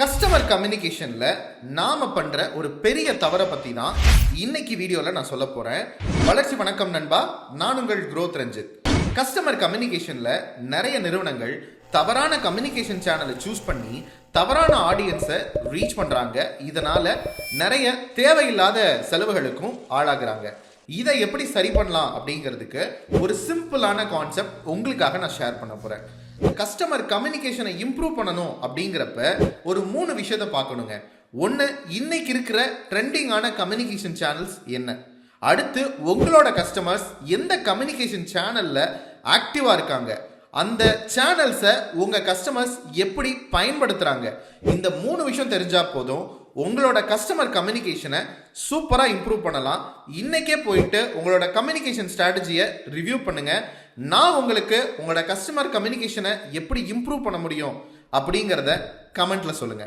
Customer கம்யூனிகேஷன்ல நாம பண்ற ஒரு பெரிய தவறை பத்தி தான் இன்னைக்கு வீடியோல நான் சொல்ல போறேன். வளர்ச்சி வணக்கம் நண்பா, நான் உங்கள் growth ரஞ்சித். கஸ்டமர் கம்யூனிகேஷன்ல நிறைய நிறுவனங்கள் தவறான கம்யூனிகேஷன் சேனலை சூஸ் பண்ணி தவறான ஆடியன்ஸை ரீச் பண்றாங்க. இதனால நிறைய தேவையில்லாத செலவுகளுக்கும் ஆளாகிறாங்க. இதை எப்படி சரி பண்ணலாம் அப்படிங்கிறதுக்கு ஒரு சிம்பிளான கான்செப்ட் உங்களுக்காக நான் ஷேர் பண்ண போறேன். கஸ்டமர் கம்யூனிகேஷனை இம்ப்ரூவ் பண்ணணும் அப்படிங்கிறப்ப ஒரு 3 விஷயத்தை பார்க்கணுங்க. ஒன்று, இன்னைக்கு இருக்கிற ட்ரெண்டிங்கான கம்யூனிகேஷன் சேனல்ஸ் என்ன. அடுத்து, உங்களோட கஸ்டமர்ஸ் எந்த கம்யூனிகேஷன் சேனல்ல ஆக்டிவா இருக்காங்க, அந்த சேனல்ஸை உங்க கஸ்டமர்ஸ் எப்படி பயன்படுத்துறாங்க. இந்த 3 விஷயம் தெரிஞ்சா போதும், உங்களோட கஸ்டமர் கம்யூனிகேஷனை சூப்பரா இம்ப்ரூவ் பண்ணலாம். இன்னைக்கே போயிட்டு உங்களோட கம்யூனிகேஷன் ஸ்ட்ராட்டஜியை ரிவ்யூ பண்ணுங்க. நான் உங்களுக்கு உங்களோட கஸ்டமர் கம்யூனிகேஷனை எப்படி இம்ப்ரூவ் பண்ண முடியும் அப்படிங்கிறத கமெண்ட்ல சொல்லுங்க.